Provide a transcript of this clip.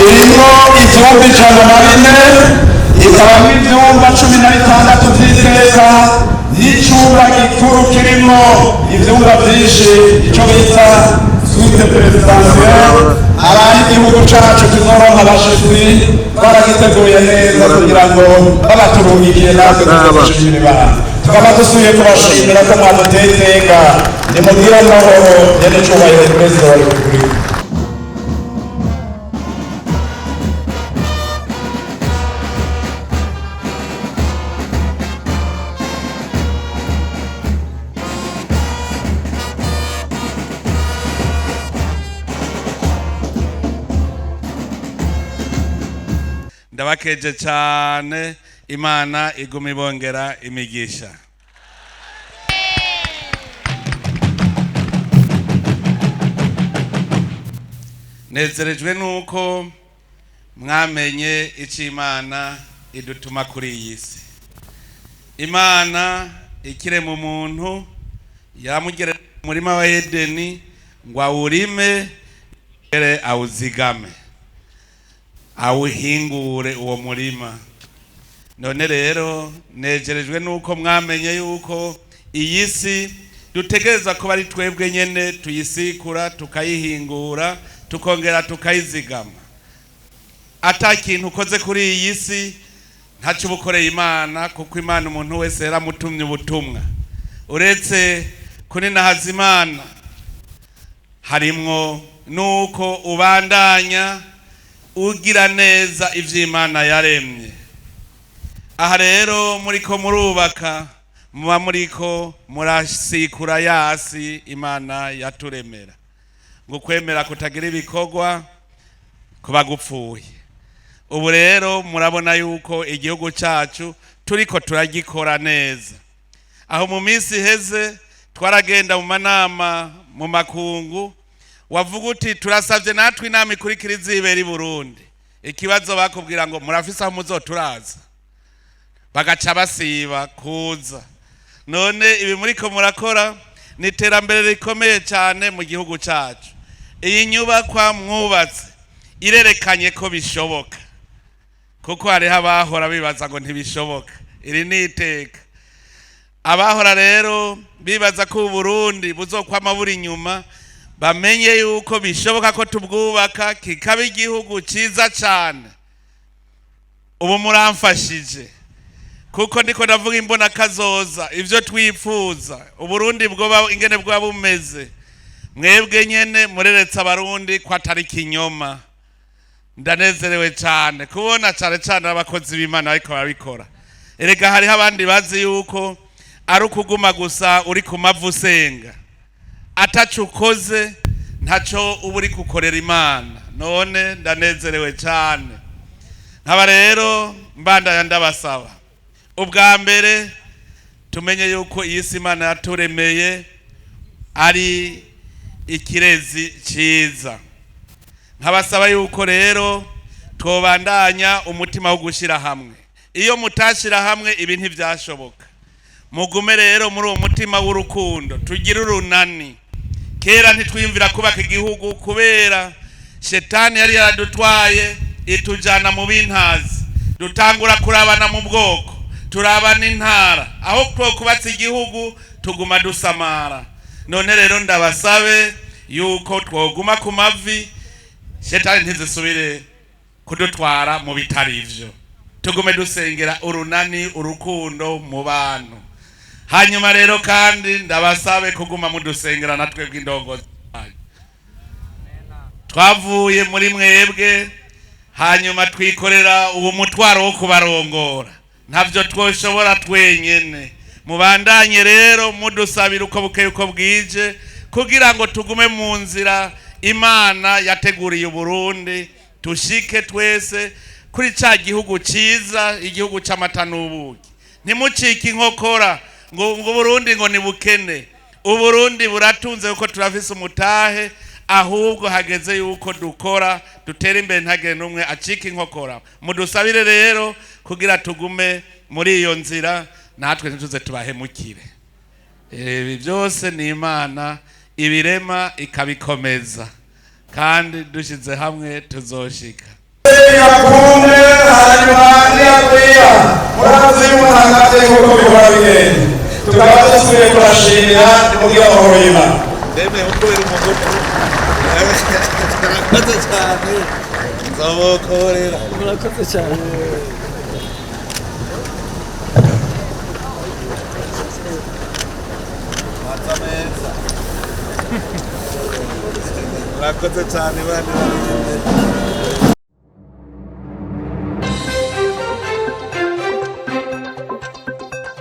irimo ivyumba 104 ikabamo ivyumba 16 vy'iteka n'icumba gikuru kirimo ivyumba vyinshi ico bita suite presidentielle. Abari igihugu cacu kizoronka abashitsi baragiteguye neza kugira ngo babaturungikiye natwe dushimire Imana. Tukaba dusuye kubashimira ko mwaduteye iteka. Nimugire amahoro nyene cubahiro perezida wa repubulika. Ndabakeje cyane, Imana iguma ibongera imigisha. Nezerejwe nuko mwamenye icyo Imana idutuma kuri iyi si. Imana ikirema umuntu yamugerera umurima wa Edeni ngo awurime awuzigame, awuhingure uwo murima. None rero nejerejwe nuko mwamenye yuko iyi si dutegereza kuba ari twebwe nyene tuyisikura, tukayihingura, tukongera tukayizigama. Ata kintu ukoze kuri iyi si ntaco ubukoreye Imana, kuko Imana umuntu wese yaramutumye ubutumwa. Uretse kuninahaza Imana, harimwo nuko ubandanya ugira neza ivy'Imana yaremye. Aha rero muriko murubaka, muba muriko murasikura yasi Imana yaturemera. Ngo kwemera kutagira ibikorwa kuba gupfuye. Ubu rero murabona yuko igihugu cacu turiko turagikora neza. Aho mu minsi iheze twaragenda mu manama mu makungu, wavuga uti turasavye natwe inama ikurikira izibera i Burundi. Ikibazo bakubwira ngo murafise aho muzoturaza, bagaca basiba kuza. None ibi muriko murakora ni iterambere rikomeye cyane mu gihugu cacu. Iyi nyubakwa mwubatse irerekanye ko bishoboka, kuko hariho abahora bibaza ngo ntibishoboka. Iri ni iteka. Abahora rero bibaza ko Burundi buzokwama buri nyuma, bamenye yuko bishoboka ko tubwubaka kikaba igihugu ciza cyane. Ubu muramfashije, kuko ndiko ndavuga imbona kazoza ivyo twifuza Uburundi bwoba ingene bwa bumeze. Mwebwe nyene mureretse abarundi ko atari kinyoma. Ndanezerewe cyane kubona cyane abakozi b'Imana ariko barabikora. Erega hariho abandi bazi yuko ari ukuguma gusa uri ku mavu usenga, ataco ukoze ntaco uba uri gukorera Imana. None ndanezerewe cyane. Nkaba rero mbandanya ndabasaba, ubwa mbere tumenye yuko iyi si Imana yaturemeye ari ikirezi ciza. Nkabasaba yuko rero twobandanya umutima wo gushira hamwe. Iyo mutashira hamwe ibi ntivyashoboka. Mugume rero muri uwo mutima w'urukundo, tugira urunani. Kera ntitwiyumvira kubaka igihugu kubera shetani yari yaradutwaye itujana mu bintazi. Dutangura kurabana mu bwoko, turabana intara, aho kubatsa igihugu tuguma dusamara. None rero ndabasabe yuko twoguma ku mavi, shetani ntizisubire kudutwara mu bitari ivyo. Tugume dusengera urunani, urukundo mu bantu. Hanyuma rero kandi ndabasabe kuguma mudusengera natwe bw'indongozi. Twavuye muri mwebwe, hanyuma twikorera ubu mutwaro wo kubarongora. Ntavyo twoshobora twenyene. Mubandanye rero mudusabira uko bukeye uko bwije, kugira ngo tugume mu nzira Imana yateguriye Burundi, tushike twese kuri ca gihugu ciza, igihugu c'amata n'ubuki. Ntimucike inkokora ngo Burundi ngo ni bukene. Uburundi buratunze kuko turafise umutahe, ahubwo hageze yuko dukora dutera imbere ntagire n'umwe acika inkokora. Mudusabire rero kugira tugume muri iyo nzira, natwe ntituze tubahemukire. Ibi byose ni Imana ibirema ikabikomeza, kandi dushize hamwe tuzoshika. yakumwe hanyuma niyagwira murazi y'umuhangate nk'uko bihora bigenda tukaba dusubiye kurashimira nimubwira amahoro y'Imana ndemeye kubera umugutu murakoze cyane nzobokorera murakoze cyane murakoze cyane bandi